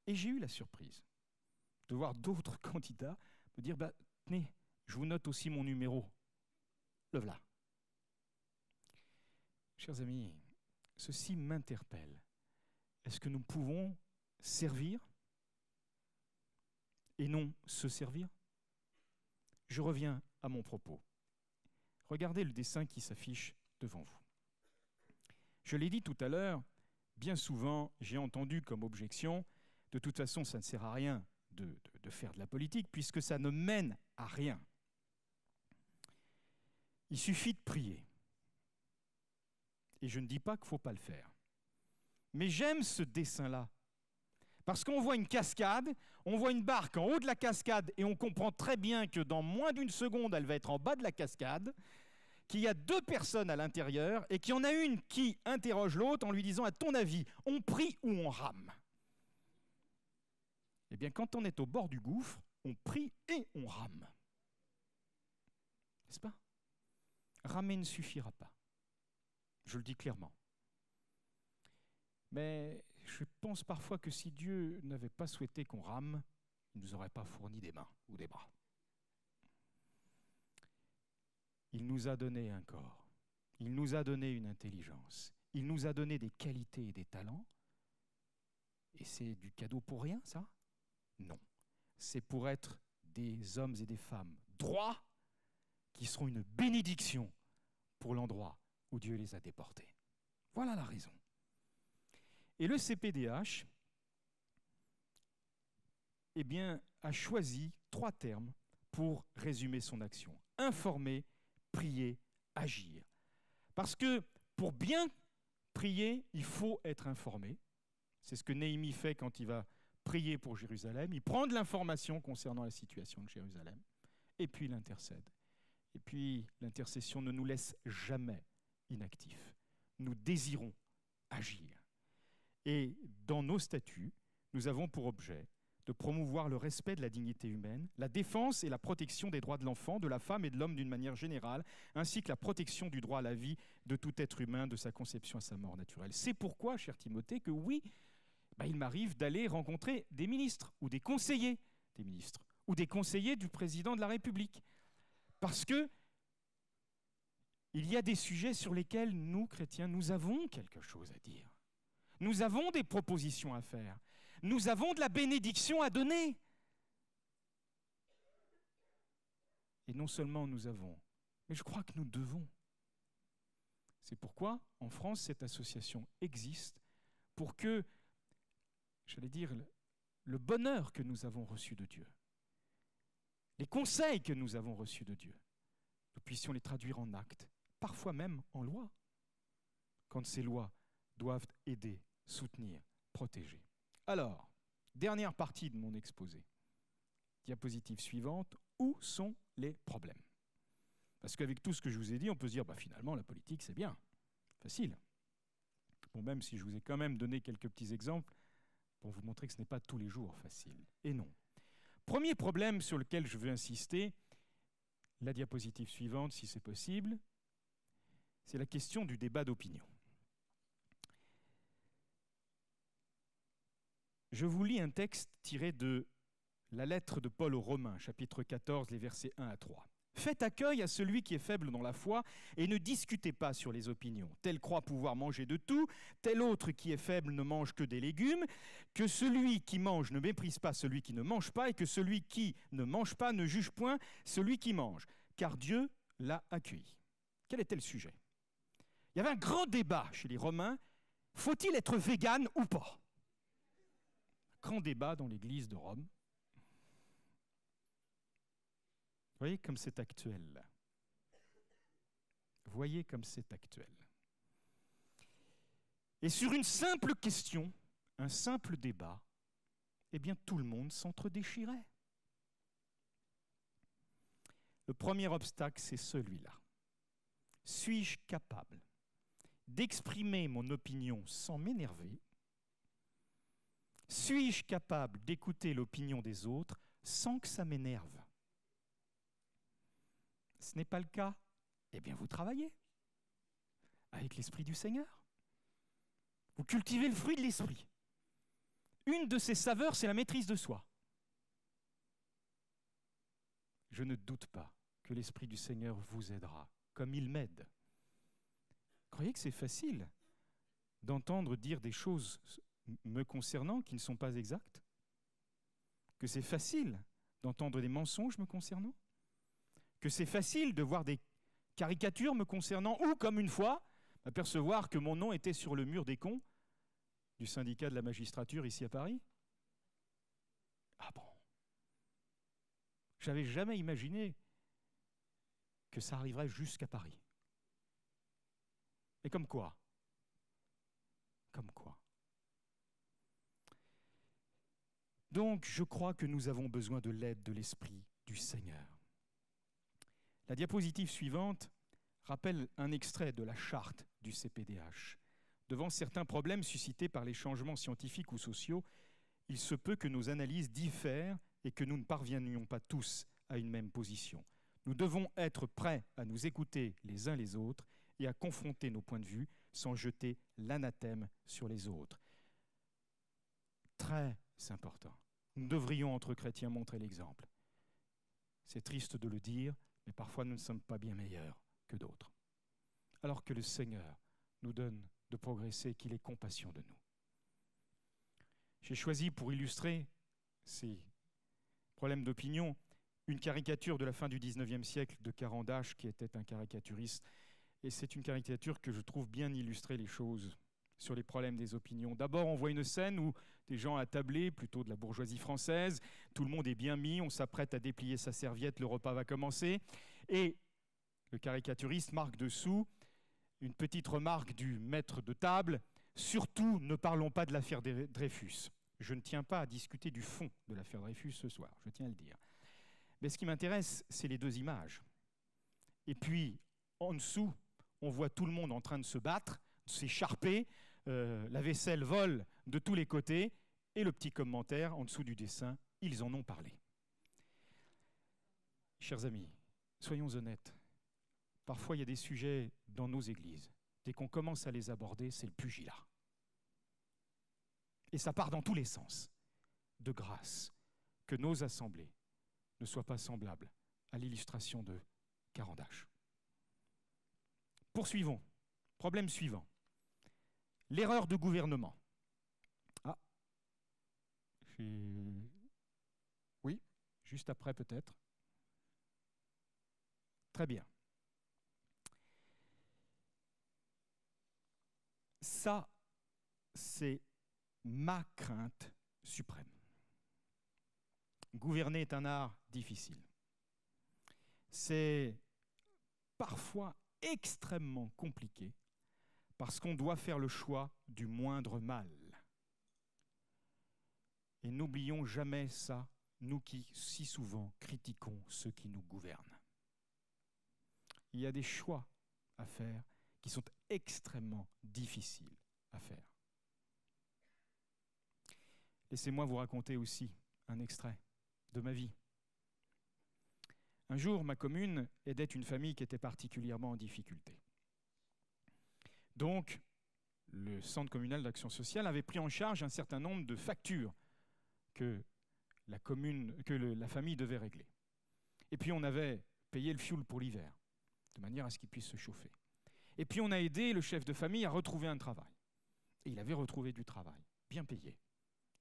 Et j'ai eu la surprise de voir d'autres candidats me dire, bah, tenez, je vous note aussi mon numéro. Le voilà. Chers amis, ceci m'interpelle. Est-ce que nous pouvons servir et non se servir? Je reviens à mon propos. Regardez le dessin qui s'affiche devant vous. Je l'ai dit tout à l'heure, bien souvent, j'ai entendu comme objection, de toute façon, ça ne sert à rien de faire de la politique, puisque ça ne mène à rien. Il suffit de prier. Et je ne dis pas qu'il ne faut pas le faire. Mais j'aime ce dessin-là. Parce qu'on voit une cascade, on voit une barque en haut de la cascade, et on comprend très bien que dans moins d'une seconde, elle va être en bas de la cascade, qu'il y a deux personnes à l'intérieur et qu'il y en a une qui interroge l'autre en lui disant « À ton avis, on prie ou on rame ?» Eh bien, quand on est au bord du gouffre, on prie et on rame. N'est-ce pas? Ramer ne suffira pas. Je le dis clairement. Mais je pense parfois que si Dieu n'avait pas souhaité qu'on rame, il ne nous aurait pas fourni des mains ou des bras. Il nous a donné un corps, il nous a donné une intelligence, il nous a donné des qualités et des talents. Et c'est du cadeau pour rien, ça? Non. C'est pour être des hommes et des femmes droits qui seront une bénédiction pour l'endroit où Dieu les a déportés. Voilà la raison. Et le CPDH, eh bien, a choisi 3 termes pour résumer son action. Informer, prier, agir. Parce que pour bien prier, il faut être informé. C'est ce que Néhémie fait quand il va prier pour Jérusalem. Il prend de l'information concernant la situation de Jérusalem et puis il intercède. Et puis l'intercession ne nous laisse jamais inactifs. Nous désirons agir. Et dans nos statuts, nous avons pour objet de promouvoir le respect de la dignité humaine, la défense et la protection des droits de l'enfant, de la femme et de l'homme d'une manière générale, ainsi que la protection du droit à la vie de tout être humain, de sa conception à sa mort naturelle. C'est pourquoi, cher Timothée, que oui, il m'arrive d'aller rencontrer des ministres ou des conseillers des ministres ou des conseillers du président de la République. Parce que il y a des sujets sur lesquels nous, chrétiens, nous avons quelque chose à dire. Nous avons des propositions à faire. Nous avons de la bénédiction à donner. Et non seulement nous avons, mais je crois que nous devons. C'est pourquoi, en France, cette association existe pour que, j'allais dire, le bonheur que nous avons reçu de Dieu, les conseils que nous avons reçus de Dieu, nous puissions les traduire en actes, parfois même en loi, quand ces lois doivent aider, soutenir, protéger. Alors, dernière partie de mon exposé. Diapositive suivante, où sont les problèmes? Parce qu'avec tout ce que je vous ai dit, on peut se dire, finalement, la politique, c'est bien, facile. Bon, même si je vous ai quand même donné quelques petits exemples pour vous montrer que ce n'est pas tous les jours facile. Et non. Premier problème sur lequel je veux insister, la diapositive suivante, si c'est possible, c'est la question du débat d'opinion. Je vous lis un texte tiré de la lettre de Paul aux Romains, chapitre 14, les versets 1 à 3. « Faites accueil à celui qui est faible dans la foi et ne discutez pas sur les opinions. Tel croit pouvoir manger de tout, tel autre qui est faible ne mange que des légumes, que celui qui mange ne méprise pas celui qui ne mange pas et que celui qui ne mange pas ne juge point celui qui mange, car Dieu l'a accueilli. » Quel était le sujet? Il y avait un grand débat chez les Romains, faut-il être végane ou pas? Grand débat dans l'église de Rome. Vous voyez comme c'est actuel. Voyez comme c'est actuel. Et sur une simple question, un simple débat, eh bien tout le monde s'entre-déchirait. Le premier obstacle, c'est celui-là. Suis-je capable d'exprimer mon opinion sans m'énerver? Suis-je capable d'écouter l'opinion des autres sans que ça m'énerve? Ce n'est pas le cas. Eh bien, vous travaillez avec l'Esprit du Seigneur. Vous cultivez le fruit de l'Esprit. Une de ses saveurs, c'est la maîtrise de soi. Je ne doute pas que l'Esprit du Seigneur vous aidera, comme il m'aide. Croyez que c'est facile d'entendre dire des choses me concernant qui ne sont pas exactes? Que c'est facile d'entendre des mensonges me concernant? Que c'est facile de voir des caricatures me concernant, ou comme une fois, m'apercevoir que mon nom était sur le mur des cons du syndicat de la magistrature ici à Paris? Ah bon? J'avais jamais imaginé que ça arriverait jusqu'à Paris. Et comme quoi? Comme quoi? Donc, je crois que nous avons besoin de l'aide de l'Esprit du Seigneur. La diapositive suivante rappelle un extrait de la charte du CPDH. Devant certains problèmes suscités par les changements scientifiques ou sociaux, il se peut que nos analyses diffèrent et que nous ne parvenions pas tous à une même position. Nous devons être prêts à nous écouter les uns les autres et à confronter nos points de vue sans jeter l'anathème sur les autres. Très important. Nous devrions, entre chrétiens, montrer l'exemple. C'est triste de le dire, mais parfois nous ne sommes pas bien meilleurs que d'autres. Alors que le Seigneur nous donne de progresser, qu'il ait compassion de nous. J'ai choisi pour illustrer ces problèmes d'opinion une caricature de la fin du XIXe siècle de Carandache, qui était un caricaturiste. Et c'est une caricature que je trouve bien illustrer les choses sur les problèmes des opinions. D'abord, on voit une scène où des gens attablés, plutôt de la bourgeoisie française, tout le monde est bien mis, on s'apprête à déplier sa serviette, le repas va commencer. Et le caricaturiste marque dessous une petite remarque du maître de table: surtout, ne parlons pas de l'affaire Dreyfus. Je ne tiens pas à discuter du fond de l'affaire Dreyfus ce soir, je tiens à le dire. Mais ce qui m'intéresse, c'est les deux images. Et puis, en dessous, on voit tout le monde en train de se battre, de s'écharper, la vaisselle vole de tous les côtés, et le petit commentaire en dessous du dessin: ils en ont parlé. Chers amis, soyons honnêtes. Parfois, il y a des sujets dans nos églises. Dès qu'on commence à les aborder, c'est le pugilat. Et ça part dans tous les sens. De grâce, que nos assemblées ne soient pas semblables à l'illustration de Carandache. Poursuivons. Problème suivant. L'erreur de gouvernement. Ah. Oui, juste après peut-être. Très bien. Ça, c'est ma crainte suprême. Gouverner est un art difficile. C'est parfois extrêmement compliqué parce qu'on doit faire le choix du moindre mal. Et n'oublions jamais ça, nous qui si souvent critiquons ceux qui nous gouvernent. Il y a des choix à faire qui sont extrêmement difficiles à faire. Laissez-moi vous raconter aussi un extrait de ma vie. Un jour, ma commune aidait une famille qui était particulièrement en difficulté. Donc, le centre communal d'action sociale avait pris en charge un certain nombre de factures que la famille devait régler. Et puis, on avait payé le fioul pour l'hiver, de manière à ce qu'il puisse se chauffer. Et puis, on a aidé le chef de famille à retrouver un travail. Et il avait retrouvé du travail, bien payé,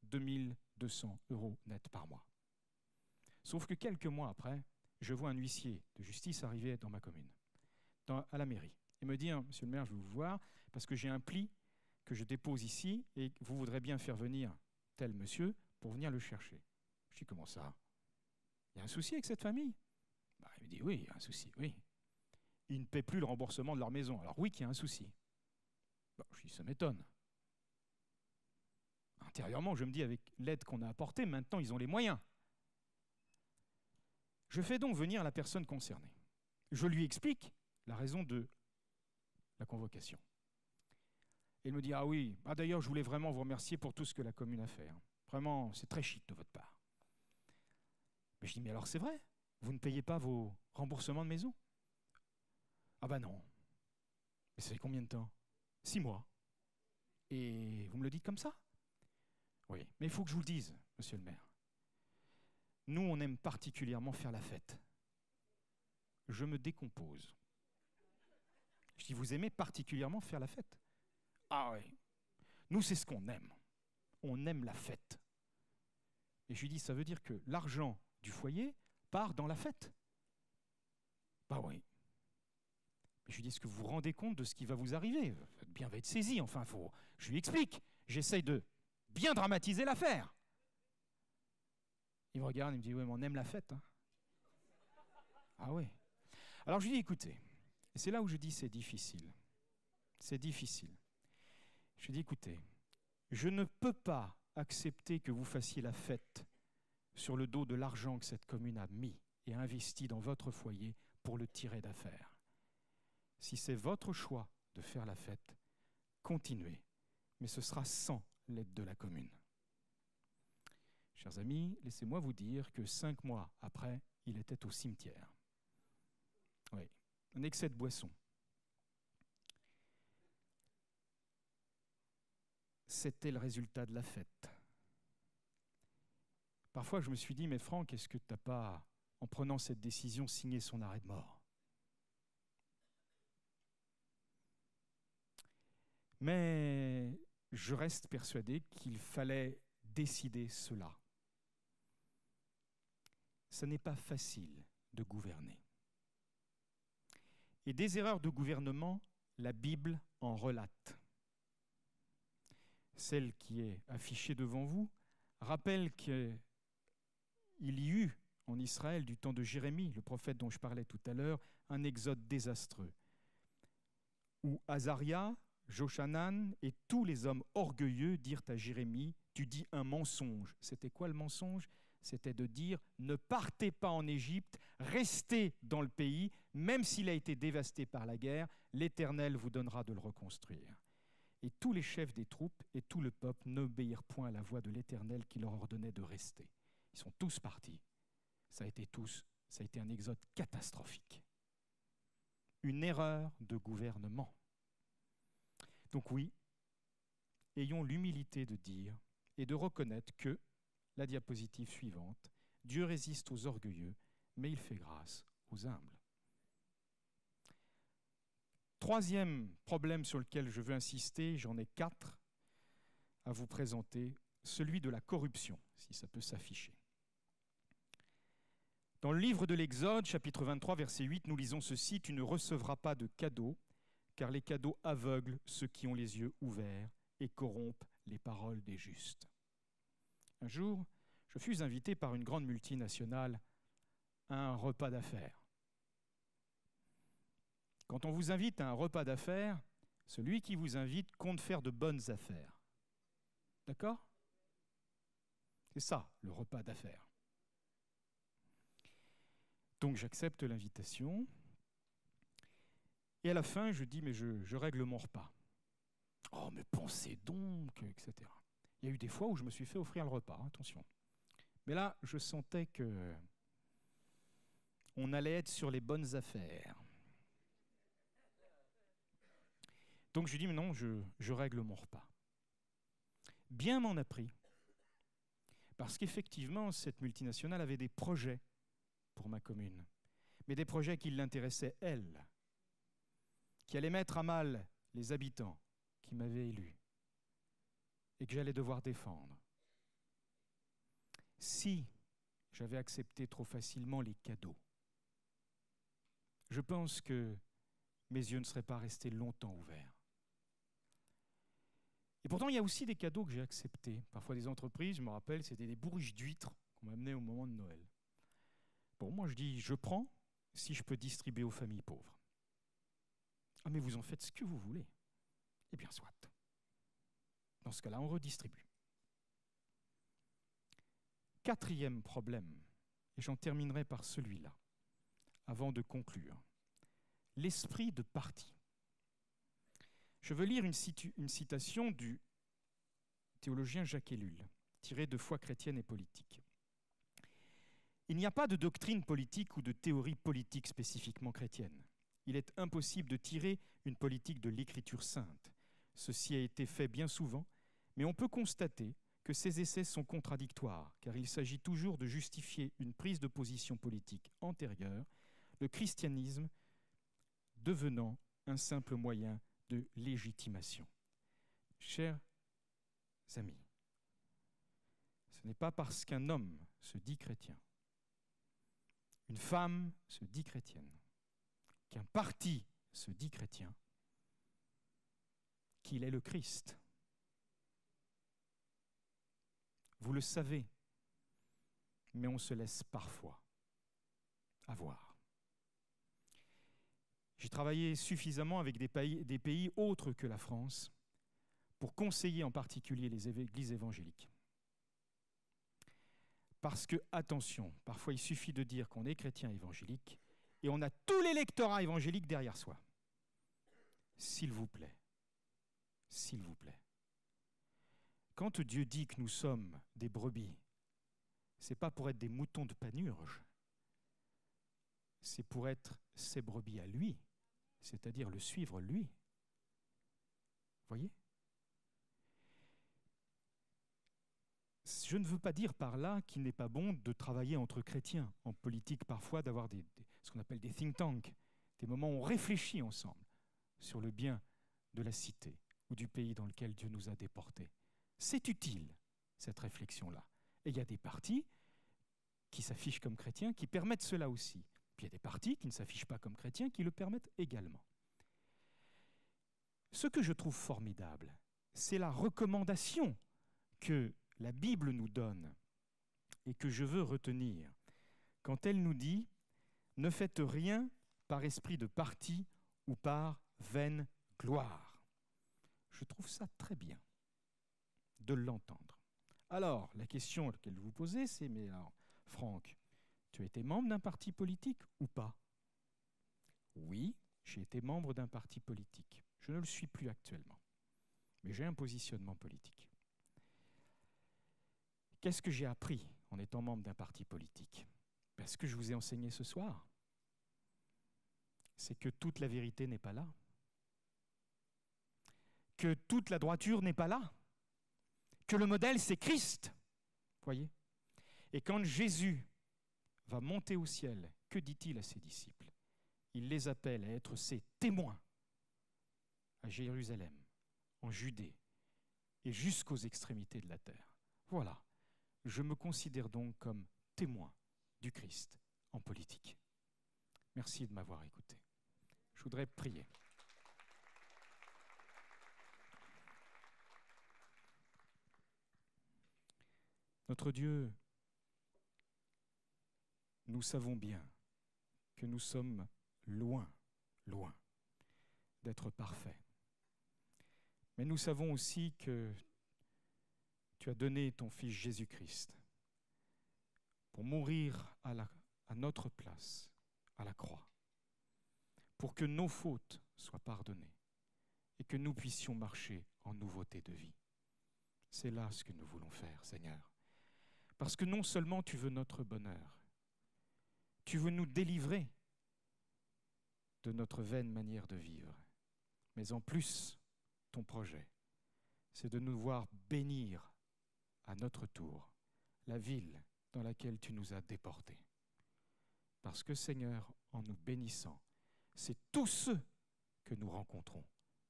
2 200 € net par mois. Sauf que quelques mois après, je vois un huissier de justice arriver dans ma commune, à la mairie. Il me dit: Monsieur le maire, je veux vous voir parce que j'ai un pli que je dépose ici et vous voudrez bien faire venir tel monsieur pour venir le chercher. Je dis: comment ça? Il y a un souci avec cette famille? Il me dit: oui, il y a un souci, oui. Ils ne paient plus le remboursement de leur maison. Alors oui qu'il y a un souci. Je dis: ça m'étonne. Intérieurement, je me dis, avec l'aide qu'on a apportée, maintenant ils ont les moyens. Je fais donc venir la personne concernée. Je lui explique la raison de la convocation. Et il me dit: ah oui, d'ailleurs je voulais vraiment vous remercier pour tout ce que la commune a fait. Vraiment, c'est très chic de votre part. Mais je dis: mais alors c'est vrai, vous ne payez pas vos remboursements de maison? Ah non. Mais ça fait combien de temps? 6 mois. Et vous me le dites comme ça? Oui, mais il faut que je vous le dise, monsieur le maire. Nous, on aime particulièrement faire la fête. Je me décompose. Je dis: vous aimez particulièrement faire la fête? Ah oui. Nous, c'est ce qu'on aime. On aime la fête. Et je lui dis: ça veut dire que l'argent du foyer part dans la fête? Oui. Mais je lui dis: est-ce que vous vous rendez compte de ce qui va vous arriver? Votre bien va être saisi. Enfin, je lui explique. J'essaye de bien dramatiser l'affaire. Il me regarde, il me dit: oui, mais on aime la fête. Hein. Ah oui. Alors je lui dis: écoutez, et c'est là où je dis c'est difficile. C'est difficile. Je lui dis: écoutez, je ne peux pas accepter que vous fassiez la fête sur le dos de l'argent que cette commune a mis et investi dans votre foyer pour le tirer d'affaire. Si c'est votre choix de faire la fête, continuez, mais ce sera sans l'aide de la commune. Chers amis, laissez-moi vous dire que 5 mois après, il était au cimetière. Oui, un excès de boisson. C'était le résultat de la fête. Parfois, je me suis dit, mais Franck, est-ce que tu n'as pas, en prenant cette décision, signé son arrêt de mort? Mais je reste persuadé qu'il fallait décider cela. Ce n'est pas facile de gouverner. Et des erreurs de gouvernement, la Bible en relate. Celle qui est affichée devant vous rappelle qu'il y eut en Israël, du temps de Jérémie, le prophète dont je parlais tout à l'heure, un exode désastreux, où Azaria, Joshanan et tous les hommes orgueilleux dirent à Jérémie, « Tu dis un mensonge. » C'était quoi le mensonge? C'était de dire, ne partez pas en Égypte, restez dans le pays, même s'il a été dévasté par la guerre, l'Éternel vous donnera de le reconstruire. Et tous les chefs des troupes et tout le peuple n'obéirent point à la voix de l'Éternel qui leur ordonnait de rester. Ils sont tous partis. Ça a été un exode catastrophique. Une erreur de gouvernement. Donc oui, ayons l'humilité de dire et de reconnaître que, la diapositive suivante, Dieu résiste aux orgueilleux, mais il fait grâce aux humbles. Troisième problème sur lequel je veux insister, j'en ai 4 à vous présenter, celui de la corruption, si ça peut s'afficher. Dans le livre de l'Exode, chapitre 23, verset 8, nous lisons ceci, « Tu ne recevras pas de cadeaux, car les cadeaux aveuglent ceux qui ont les yeux ouverts et corrompent les paroles des justes. » Un jour, je fus invité par une grande multinationale à un repas d'affaires. Quand on vous invite à un repas d'affaires, celui qui vous invite compte faire de bonnes affaires. D'accord? C'est ça, le repas d'affaires. Donc j'accepte l'invitation. Et à la fin, je dis, mais je règle mon repas. Oh, mais pensez donc, etc. Il y a eu des fois où je me suis fait offrir le repas, attention. Mais là, je sentais que on allait être sur les bonnes affaires. Donc je dis, mais non, je règle mon repas. Bien m'en a pris. Parce qu'effectivement, cette multinationale avait des projets pour ma commune. Mais des projets qui l'intéressaient, elle, qui allaient mettre à mal les habitants qui m'avaient élu et que j'allais devoir défendre. Si j'avais accepté trop facilement les cadeaux, je pense que mes yeux ne seraient pas restés longtemps ouverts. Et pourtant, il y a aussi des cadeaux que j'ai acceptés. Parfois, des entreprises, je me rappelle, c'était des bourriches d'huîtres qu'on m'amenait au moment de Noël. Bon, moi, je dis, je prends si je peux distribuer aux familles pauvres. Ah, mais vous en faites ce que vous voulez. Eh bien, soit. Dans ce cas-là, on redistribue. 4e problème, et j'en terminerai par celui-là, avant de conclure. L'esprit de parti. Je veux lire une citation du théologien Jacques Ellul, tirée de Foi chrétienne et politique. Il n'y a pas de doctrine politique ou de théorie politique spécifiquement chrétienne. Il est impossible de tirer une politique de l'Écriture sainte. Ceci a été fait bien souvent, mais on peut constater que ces essais sont contradictoires, car il s'agit toujours de justifier une prise de position politique antérieure, le christianisme devenant un simple moyen de légitimation. Chers amis, ce n'est pas parce qu'un homme se dit chrétien, une femme se dit chrétienne, qu'un parti se dit chrétien, qu'il est le Christ. Vous le savez, mais on se laisse parfois avoir. J'ai travaillé suffisamment avec des pays autres que la France pour conseiller en particulier les églises évangéliques. Parce que, attention, parfois il suffit de dire qu'on est chrétien évangélique et on a tout l'électorat évangélique derrière soi. s'il vous plaît, quand Dieu dit que nous sommes des brebis, ce n'est pas pour être des moutons de panurge, c'est pour être ses brebis à lui, c'est-à-dire le suivre lui. Voyez ? Je ne veux pas dire par là qu'il n'est pas bon de travailler entre chrétiens, en politique parfois, d'avoir ce qu'on appelle des think tanks, des moments où on réfléchit ensemble sur le bien de la cité ou du pays dans lequel Dieu nous a déportés. C'est utile, cette réflexion-là. Et il y a des partis qui s'affichent comme chrétiens qui permettent cela aussi. Puis il y a des partis qui ne s'affichent pas comme chrétiens qui le permettent également. Ce que je trouve formidable, c'est la recommandation que la Bible nous donne et que je veux retenir quand elle nous dit « Ne faites rien par esprit de parti ou par vaine gloire ». Je trouve ça très bien de l'entendre. Alors, la question que vous posez, c'est « Mais alors, Franck, tu as été membre d'un parti politique ou pas ?» Oui, j'ai été membre d'un parti politique. Je ne le suis plus actuellement, mais j'ai un positionnement politique. Qu'est-ce que j'ai appris en étant membre d'un parti politique ? Ce que je vous ai enseigné ce soir, c'est que toute la vérité n'est pas là, que toute la droiture n'est pas là, que le modèle, c'est Christ. Voyez ? Et quand Jésus va monter au ciel, que dit-il à ses disciples ? Il les appelle à être ses témoins à Jérusalem, en Judée et jusqu'aux extrémités de la terre. Voilà. Je me considère donc comme témoin du Christ en politique. Merci de m'avoir écouté. Je voudrais prier. Notre Dieu, nous savons bien que nous sommes loin d'être parfaits. Mais nous savons aussi que tu as donné ton Fils Jésus-Christ pour mourir à notre place, à la croix, pour que nos fautes soient pardonnées et que nous puissions marcher en nouveauté de vie. C'est là ce que nous voulons faire, Seigneur. Parce que non seulement tu veux notre bonheur, tu veux nous délivrer de notre vaine manière de vivre, mais en plus, ton projet, c'est de nous voir bénir à notre tour la ville dans laquelle tu nous as déportés. Parce que, Seigneur, en nous bénissant, c'est tous ceux que nous rencontrons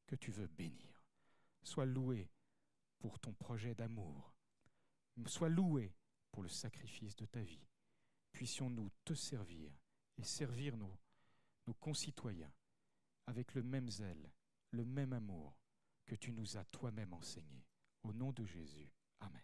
que tu veux bénir. Sois loué pour ton projet d'amour. Sois loué pour le sacrifice de ta vie. Puissions-nous te servir et servir nos concitoyens avec le même zèle, le même amour que tu nous as toi-même enseigné. Au nom de Jésus. Amen.